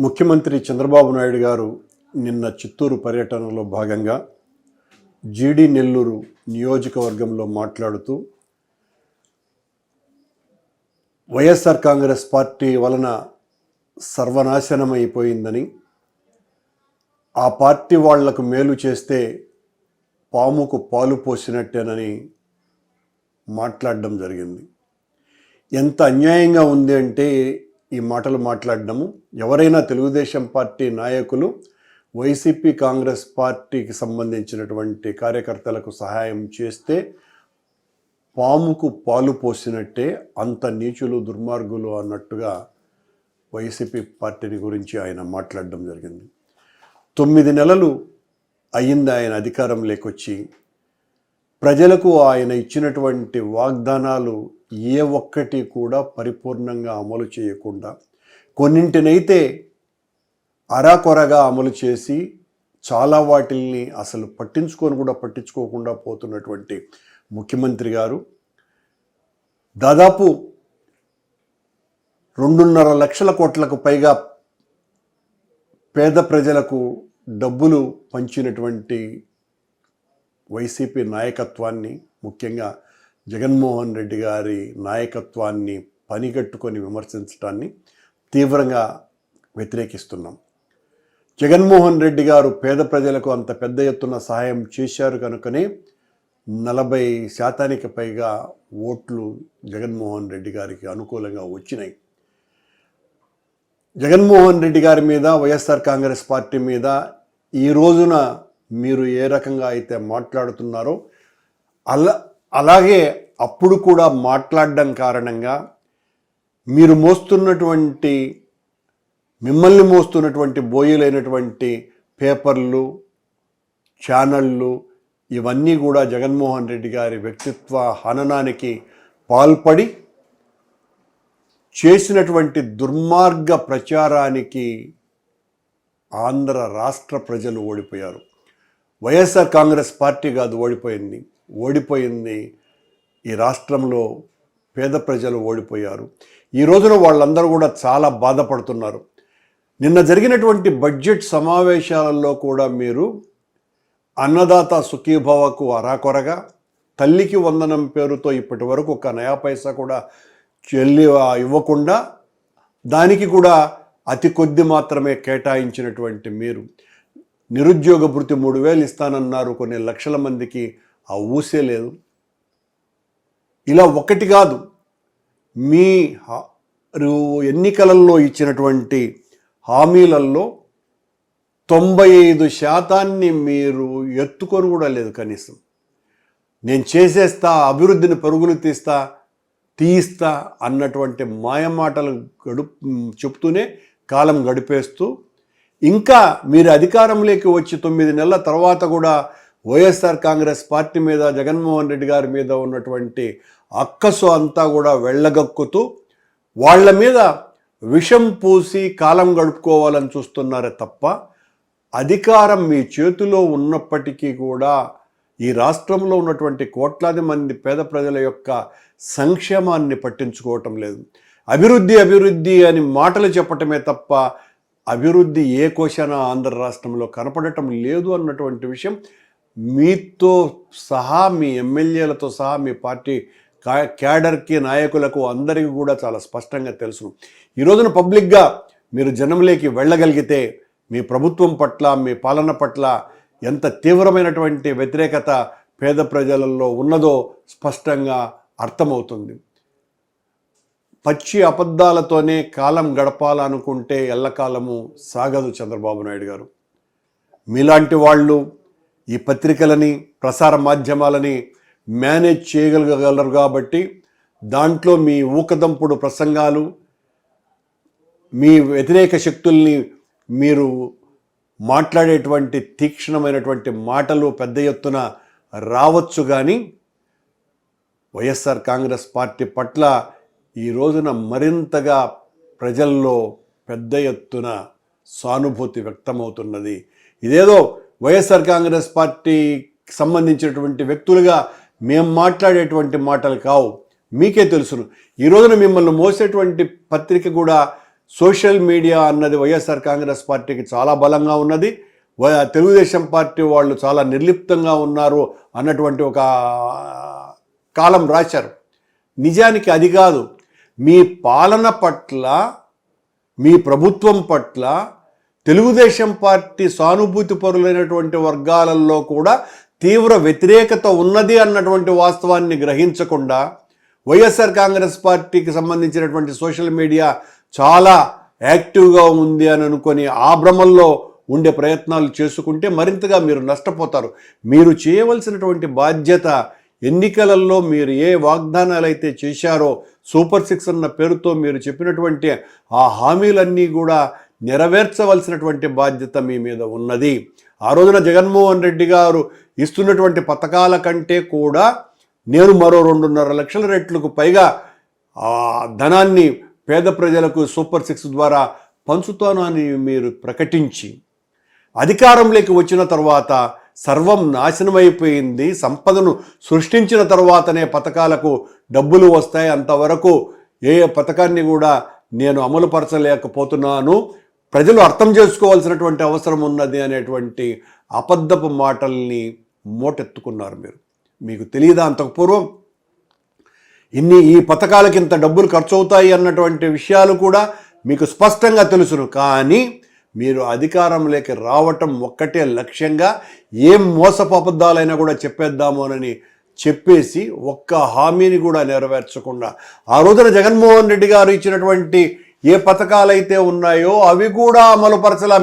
ముఖ్యమంత్రి చంద్రబాబు నాయుడు గారు నిన్న చిత్తూరు పర్యటనలో భాగంగా జీడి నెల్లూరు నియోజకవర్గంలో మాట్లాడుతూ వైఎస్ఆర్ కాంగ్రెస్ పార్టీ వలన సర్వనాశనమైపోయిందని, ఆ పార్టీ వాళ్లకు మేలు చేస్తే పాముకు పాలు పోసినట్టేనని మాట్లాడడం జరిగింది. ఎంత అన్యాయంగా ఉంది అంటే ఈ మాటలు మాట్లాడడము, ఎవరైనా తెలుగుదేశం పార్టీ నాయకులు వైసీపీ కాంగ్రెస్ పార్టీకి సంబంధించినటువంటి కార్యకర్తలకు సహాయం చేస్తే పాముకు పాలు పోసినట్టే, అంత నీచులు దుర్మార్గులు అన్నట్టుగా వైసీపీ పార్టీని గురించి ఆయన మాట్లాడడం జరిగింది. 9 నెలలు అయ్యింది ఆయన అధికారం లేకొచ్చి. ప్రజలకు ఆయన ఇచ్చినటువంటి వాగ్దానాలు ఏ ఒక్కటి కూడా పరిపూర్ణంగా అమలు చేయకుండా, కొన్నింటినైతే అరాకొరగా అమలు చేసి చాలా వాటిల్ని అసలు పట్టించుకోకుండా పోతున్నటువంటి ముఖ్యమంత్రి గారు దాదాపు 2.5 లక్షల కోట్లకు పైగా పేద ప్రజలకు డబ్బులు పంచినటువంటి వైసీపీ నాయకత్వాన్ని, ముఖ్యంగా జగన్మోహన్ రెడ్డి గారి నాయకత్వాన్ని పనిగట్టుకొని విమర్శించడాన్ని తీవ్రంగా వ్యతిరేకిస్తున్నాం. జగన్మోహన్ రెడ్డి గారు పేద ప్రజలకు అంత పెద్ద ఎత్తున సహాయం చేశారు కనుకనే 40% పైగా ఓట్లు జగన్మోహన్ రెడ్డి గారికి అనుకూలంగా వచ్చినాయి. జగన్మోహన్ రెడ్డి గారి మీద, వైఎస్ఆర్ కాంగ్రెస్ పార్టీ మీద ఈ రోజున మీరు ఏ రకంగా అయితే మాట్లాడుతున్నారో అలాగే అప్పుడు కూడా మాట్లాడడం కారణంగా మిమ్మల్ని మోస్తున్నటువంటి బోయిలైనటువంటి పేపర్లు, ఛానళ్ళు ఇవన్నీ కూడా జగన్మోహన్ రెడ్డి గారి వ్యక్తిత్వ హననానికి పాల్పడి చేసినటువంటి దుర్మార్గ ప్రచారానికి ఆంధ్ర రాష్ట్ర ప్రజలు ఓడిపోయారు. వైఎస్ఆర్ కాంగ్రెస్ పార్టీ కాదు ఓడిపోయింది ఈ రాష్ట్రంలో పేద ప్రజలు ఓడిపోయారు. ఈ రోజున వాళ్ళందరూ కూడా చాలా బాధపడుతున్నారు. నిన్న జరిగినటువంటి బడ్జెట్ సమావేశాలలో కూడా మీరు అన్నదాత సుఖీభవకు అరాకొరగా, తల్లికి వందనం పేరుతో ఇప్పటి వరకు 1 నయా పైసా కూడా ఇవ్వకుండా, దానికి కూడా అతి కొద్ది మాత్రమే కేటాయించినటువంటి మీరు, నిరుద్యోగ భృతి 3,000 ఇస్తానన్నారు, కొన్ని లక్షల మందికి ఆ ఊసే లేదు. ఇలా ఒకటి కాదు, మీ ఎన్నికలలో ఇచ్చినటువంటి హామీలలో 95% మీరు ఎత్తుకొని కూడా లేదు. కనీసం నేను చేసేస్తా, అభివృద్ధిని పరుగులు తీయిస్తా అన్నటువంటి మాయమాటలు చెప్తూనే కాలం గడిపేస్తూ, ఇంకా మీరు అధికారంలోకి వచ్చి 9 నెలల తర్వాత కూడా వైఎస్ఆర్ కాంగ్రెస్ పార్టీ మీద, జగన్మోహన్ రెడ్డి గారి మీద ఉన్నటువంటి అక్కసు అంతా కూడా వెళ్ళగక్కుతూ వాళ్ళ మీద విషం పూసి కాలం గడుపుకోవాలని చూస్తున్నారే తప్ప, అధికారం మీ చేతిలో ఉన్నప్పటికీ కూడా ఈ రాష్ట్రంలో ఉన్నటువంటి కోట్లాది మంది పేద ప్రజల యొక్క సంక్షేమాన్ని పట్టించుకోవటం లేదు. అభివృద్ధి అని మాటలు చెప్పటమే తప్ప అభివృద్ధి ఏ కోశాన ఆంధ్ర రాష్ట్రంలో కనపడటం లేదు అన్నటువంటి విషయం మీతో సహా, మీ ఎమ్మెల్యేలతో సహా, మీ పార్టీ క్యాడర్కి, నాయకులకు అందరికీ కూడా చాలా స్పష్టంగా తెలుసు. ఈ రోజున పబ్లిక్గా మీరు జనంలోకి వెళ్ళగలిగితే మీ ప్రభుత్వం పట్ల, మీ పాలన పట్ల ఎంత తీవ్రమైనటువంటి వ్యతిరేకత పేద ప్రజలలో ఉన్నదో స్పష్టంగా అర్థమవుతుంది. పచ్చి అబద్ధాలతోనే కాలం గడపాలనుకుంటే ఎల్లకాలము సాగదు చంద్రబాబు నాయుడు గారు. మీలాంటి వాళ్ళు ఈ పత్రికలని, ప్రసార మాధ్యమాలని మేనేజ్ చేయగలగలరు కాబట్టి దాంట్లో మీ ఊకదంపుడు ప్రసంగాలు, మీ వ్యతిరేక శక్తుల్ని మీరు మాట్లాడేటువంటి తీక్షణమైనటువంటి మాటలు పెద్ద ఎత్తున రావచ్చు. కానీ వైఎస్ఆర్ కాంగ్రెస్ పార్టీ పట్ల ఈ రోజున మరింతగా ప్రజల్లో పెద్ద ఎత్తున సానుభూతి వ్యక్తమవుతున్నది. ఇదేదో వైఎస్ఆర్ కాంగ్రెస్ పార్టీకి సంబంధించినటువంటి వ్యక్తులుగా మేము మాట్లాడేటువంటి మాటలు కావు. మీకే తెలుసును. ఈ రోజున మిమ్మల్ని మోసేటువంటి పత్రిక కూడా సోషల్ మీడియా అన్నది వైఎస్ఆర్ కాంగ్రెస్ పార్టీకి చాలా బలంగా ఉన్నది. తెలుగుదేశం పార్టీ వాళ్ళు చాలా నిర్లిప్తంగా ఉన్నారు అన్నటువంటి ఒక కాలం రాశారు. నిజానికి అది కాదు. మీ పాలన పట్ల, మీ ప్రభుత్వం పట్ల తెలుగుదేశం పార్టీ సానుభూతి పరులైనటువంటి వర్గాలలో కూడా తీవ్ర వ్యతిరేకత ఉన్నది అన్నటువంటి వాస్తవాన్ని గ్రహించకుండా వైఎస్ఆర్ కాంగ్రెస్ పార్టీకి సంబంధించినటువంటి సోషల్ మీడియా చాలా యాక్టివ్గా ఉంది అని అనుకొని ఆ భ్రమల్లో ఉండే ప్రయత్నాలు చేసుకుంటే మరింతగా మీరు నష్టపోతారు. మీరు చేయవలసినటువంటి బాధ్యత ఎన్నికలలో మీరు ఏ వాగ్దానాలు అయితే చేశారో సూపర్ 6 అన్న పేరుతో మీరు చెప్పినటువంటి ఆ హామీలన్నీ కూడా నెరవేర్చవలసినటువంటి బాధ్యత మీ మీద ఉన్నది. ఆ రోజున జగన్మోహన్ రెడ్డి గారు ఇస్తున్నటువంటి పథకాల కంటే కూడా నేను మరో 2.5 లక్షల రెట్లకు పైగా ధనాన్ని పేద ప్రజలకు సూపర్ 6 ద్వారా పంచుతాను అని మీరు ప్రకటించి అధికారంలోకి వచ్చిన తర్వాత సర్వం నాశనమైపోయింది, సంపదను సృష్టించిన తర్వాతనే పథకాలకు డబ్బులు వస్తాయి, అంతవరకు ఏ పథకాన్ని కూడా నేను అమలుపరచలేకపోతున్నాను, ప్రజలు అర్థం చేసుకోవాల్సినటువంటి అవసరం ఉన్నది అనేటువంటి అబద్ధపు మాటల్ని మోటెత్తుకున్నారు మీరు. మీకు తెలియదా అంతకు పూర్వం ఈ పథకాలకి ఇంత డబ్బులు ఖర్చు అవుతాయి అన్నటువంటి విషయాలు కూడా మీకు స్పష్టంగా తెలుసును. కానీ మీరు అధికారంలోకి రావటం ఒక్కటే లక్ష్యంగా ఏం మోసపు అబద్ధాలైనా కూడా చెప్పేద్దామోనని చెప్పేసి ఒక్క హామీని కూడా నెరవేర్చకుండా ఆ రోజున జగన్మోహన్ రెడ్డి గారు ఇచ్చినటువంటి ఏ పథకాలైతే ఉన్నాయో అవి కూడా అమలుపరచలా.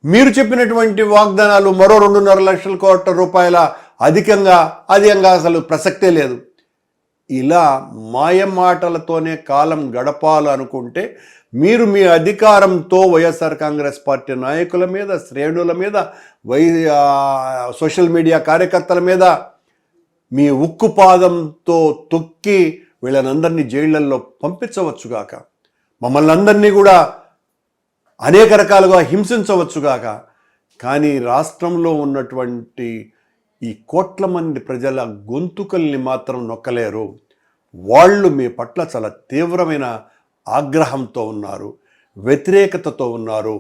మీరు చెప్పినటువంటి వాగ్దానాలు మరో 2.5 లక్షల కోట్ల రూపాయల అధికంగా అసలు ప్రసక్తే లేదు. ఇలా మాయమాటలతోనే కాలం గడపాలనుకుంటే మీరు మీ అధికారంతో వైఎస్ఆర్ కాంగ్రెస్ పార్టీ నాయకుల మీద, శ్రేణుల మీద, సోషల్ మీడియా కార్యకర్తల మీద మీ ఉక్కు పాదంతో తొక్కి వీళ్ళనందరినీ జైళ్లల్లో పంపించవచ్చుగాక, మమ్మల్ని అందరినీ కూడా అనేక రకాలుగా హింసించవచ్చుగాక. కానీ రాష్ట్రంలో ఉన్నటువంటి ఈ కోట్ల మంది ప్రజల గొంతుకల్ని మాత్రం నొక్కలేరు. వాళ్ళు మీ పట్ల చాలా తీవ్రమైన ఆగ్రహంతో ఉన్నారు, వ్యతిరేకతతో ఉన్నారు.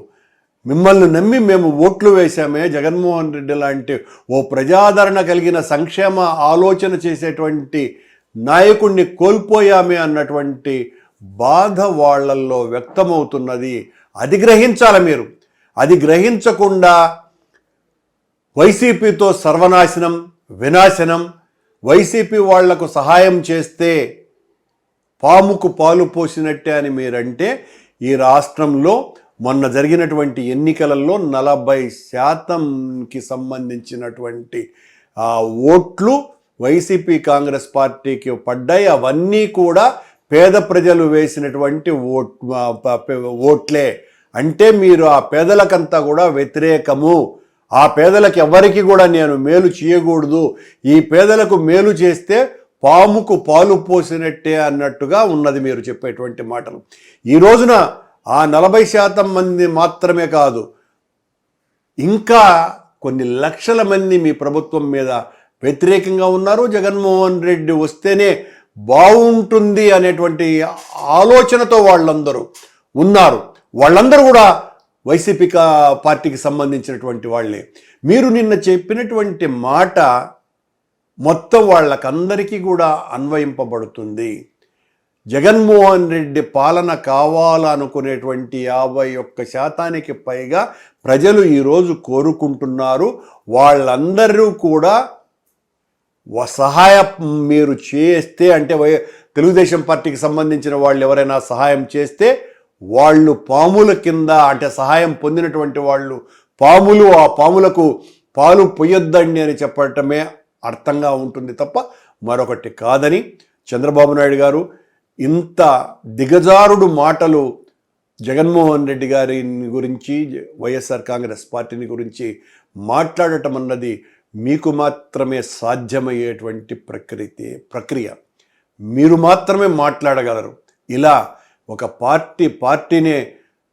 మిమ్మల్ని నమ్మి మేము ఓట్లు వేశామే, జగన్మోహన్ రెడ్డి లాంటి ఓ ప్రజాదరణ కలిగిన సంక్షేమ ఆలోచన చేసేటువంటి నాయకుడిని కోల్పోయామే అన్నటువంటి బాధ వాళ్ళల్లో వ్యక్తమవుతున్నది. అది గ్రహించాలి మీరు. అది గ్రహించకుండా వైసీపీతో సర్వనాశనం, వినాశనం, వైసీపీ వాళ్లకు సహాయం చేస్తే పాముకు పాలు పోసినట్టే అని మీరంటే ఈ రాష్ట్రంలో మొన్న జరిగినటువంటి ఎన్నికలలో 40%కి సంబంధించినటువంటి ఓట్లు వైసీపీ కాంగ్రెస్ పార్టీకి పడ్డాయి. అవన్నీ కూడా పేద ప్రజలు వేసినటువంటి ఓట్లే. అంటే మీరు ఆ పేదలకంతా కూడా వ్యతిరేకము. ఆ పేదలకు ఎవరికి కూడా నేను మేలు చేయకూడదు, ఈ పేదలకు మేలు చేస్తే పాముకు పాలు పోసినట్టే అన్నట్టుగా ఉన్నది మీరు చెప్పేటువంటి మాటలు. ఈ రోజున ఆ 40% మంది మాత్రమే కాదు, ఇంకా కొన్ని లక్షల మంది మీ ప్రభుత్వం మీద వ్యతిరేకంగా ఉన్నారు. జగన్మోహన్ రెడ్డి వస్తేనే బాగుంటుంది అనేటువంటి ఆలోచనతో వాళ్ళందరూ ఉన్నారు. వాళ్ళందరూ కూడా వైసీపీ పార్టీకి సంబంధించినటువంటి వాళ్ళే. మీరు నిన్న చెప్పినటువంటి మాట మొత్తం వాళ్ళకందరికీ కూడా అన్వయింపబడుతుంది. జగన్మోహన్ రెడ్డి పాలన కావాలనుకునేటువంటి 51% పైగా ప్రజలు ఈరోజు కోరుకుంటున్నారు. వాళ్ళందరూ కూడా సహాయం మీరు చేస్తే, అంటే తెలుగుదేశం పార్టీకి సంబంధించిన వాళ్ళు ఎవరైనా సహాయం చేస్తే వాళ్ళు పాముల కింద, అంటే సహాయం పొందినటువంటి వాళ్ళు పాములు, ఆ పాములకు పాలు పొయ్యొద్దండి అని చెప్పటమే అర్థంగా ఉంటుంది తప్ప మరొకటి కాదని చంద్రబాబు నాయుడు గారు ఇంత దిగజారుడు మాటలు జగన్మోహన్ రెడ్డి గారి గురించి, వైఎస్ఆర్ కాంగ్రెస్ పార్టీని గురించి మాట్లాడటం అన్నది మీకు మాత్రమే సాధ్యమయ్యేటువంటి ప్రక్రియ. మీరు మాత్రమే మాట్లాడగలరు. ఇలా ఒక పార్టీనే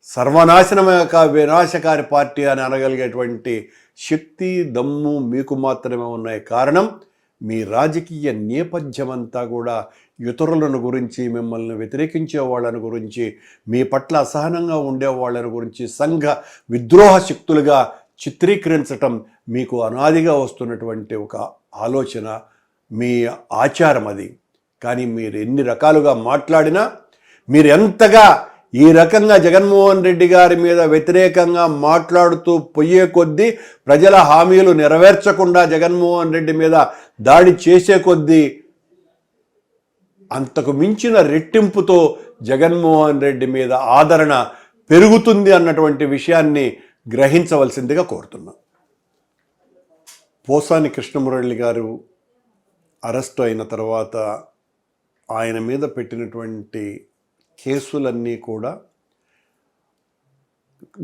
సర్వనాశనమేక వినాశకారి పార్టీ అని అనగలిగేటువంటి శక్తి, దమ్ము మీకు మాత్రమే ఉన్నాయి. కారణం మీ రాజకీయ నేపథ్యం అంతా కూడా ఇతరులను గురించి, మిమ్మల్ని వ్యతిరేకించే వాళ్ళని గురించి, మీ పట్ల అసహనంగా ఉండే వాళ్ళని గురించి సంఘ విద్రోహ శక్తులుగా చిత్రీకరించటం మీకు అనాదిగా వస్తున్నటువంటి ఒక ఆలోచన, మీ ఆచారం అది. కానీ మీరు ఎన్ని రకాలుగా మాట్లాడినా, మీరు ఎంతగా ఈ రకంగా జగన్మోహన్ రెడ్డి గారి మీద వ్యతిరేకంగా మాట్లాడుతూ పోయే కొద్దీ, ప్రజల హామీలు నెరవేర్చకుండా జగన్మోహన్ రెడ్డి మీద దాడి చేసే కొద్దీ అంతకు మించిన రెట్టింపుతో జగన్మోహన్ రెడ్డి మీద ఆదరణ పెరుగుతుంది అన్నటువంటి విషయాన్ని గ్రహించవలసిందిగా కోరుతున్నా. పోసాని కృష్ణమురళి గారు అరెస్టు అయిన తర్వాత ఆయన మీద పెట్టినటువంటి కేసులన్నీ కూడా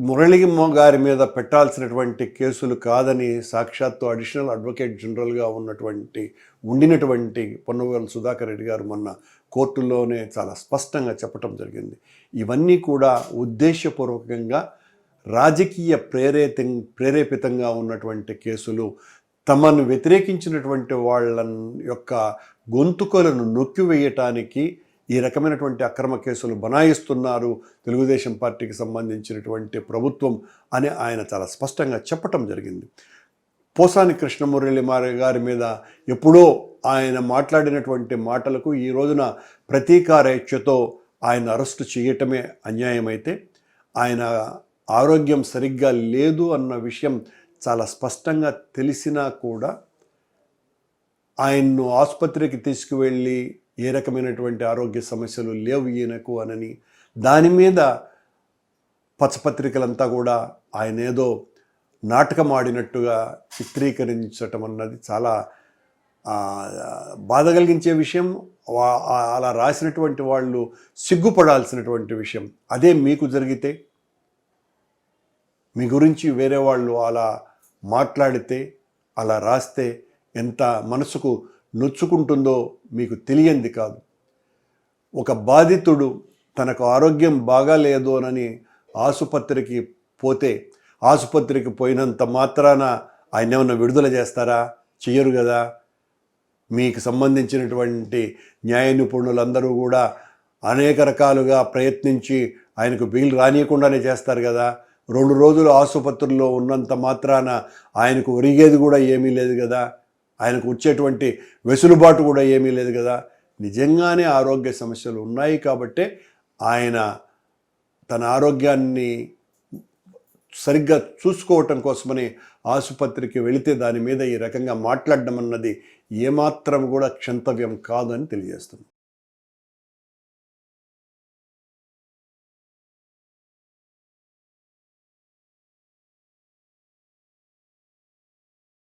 మురళి గారి మీద పెట్టాల్సినటువంటి కేసులు కాదని సాక్షాత్తు అడిషనల్ అడ్వకేట్ జనరల్గా ఉండినటువంటి పొన్నవేలు సుధాకర్ రెడ్డి గారు మొన్న కోర్టులోనే చాలా స్పష్టంగా చెప్పటం జరిగింది. ఇవన్నీ కూడా ఉద్దేశపూర్వకంగా రాజకీయ ప్రేరేపితంగా ఉన్నటువంటి కేసులు, తమను వ్యతిరేకించినటువంటి వాళ్ళ యొక్క గొంతుకలను నొక్కివేయటానికి ఈ రకమైనటువంటి అక్రమ కేసులు బనాయిస్తున్నారు తెలుగుదేశం పార్టీకి సంబంధించినటువంటి ప్రభుత్వం అని ఆయన చాలా స్పష్టంగా చెప్పటం జరిగింది. పోసాని కృష్ణమురళి గారి మీద ఎప్పుడో ఆయన మాట్లాడినటువంటి మాటలకు ఈ రోజున ప్రతీకారేచ్ఛతో ఆయన అరెస్టు చేయటమే అన్యాయమైతే, ఆయన ఆరోగ్యం సరిగ్గా లేదు అన్న విషయం చాలా స్పష్టంగా తెలిసినా కూడా ఆయన్ను ఆసుపత్రికి తీసుకువెళ్ళి ఏ రకమైనటువంటి ఆరోగ్య సమస్యలు లేవు ఈయనకు అనని, దాని మీద పచ్చపత్రికలంతా కూడా ఆయన ఏదో నాటకం ఆడినట్టుగా చిత్రీకరించటం అన్నది చాలా బాధ కలిగించే విషయం. అలా రాసినటువంటి వాళ్ళు సిగ్గుపడాల్సినటువంటి విషయం. అదే మీకు జరిగితే, మీ గురించి వేరే వాళ్ళు అలా మాట్లాడితే, అలా రాస్తే ఎంత మనసుకు నొచ్చుకుంటుందో మీకు తెలియంది కాదు. ఒక బాధితుడు తనకు ఆరోగ్యం బాగాలేదు అని ఆసుపత్రికి పోతే, ఆసుపత్రికి పోయినంత మాత్రాన ఆయన ఏమన్నా విడుదల చేస్తారా? చెయ్యరు కదా. మీకు సంబంధించినటువంటి న్యాయ నిపుణులందరూ కూడా అనేక రకాలుగా ప్రయత్నించి ఆయనకు బెయిల్ రానియకుండానే చేస్తారు కదా. 2 రోజులు ఆసుపత్రిలో ఉన్నంత మాత్రాన ఆయనకు ఒరిగేది కూడా ఏమీ లేదు కదా. ఆయనకు వచ్చేటువంటి వెసులుబాటు కూడా ఏమీ లేదు కదా. నిజంగానే ఆరోగ్య సమస్యలు ఉన్నాయి కాబట్టే ఆయన తన ఆరోగ్యాన్ని సరిగ్గా చూసుకోవటం కోసమని ఆసుపత్రికి వెళితే దాని మీద ఈ రకంగా మాట్లాడడం అన్నది ఏమాత్రం కూడా క్షంతవ్యం కాదని తెలియజేస్తుంది.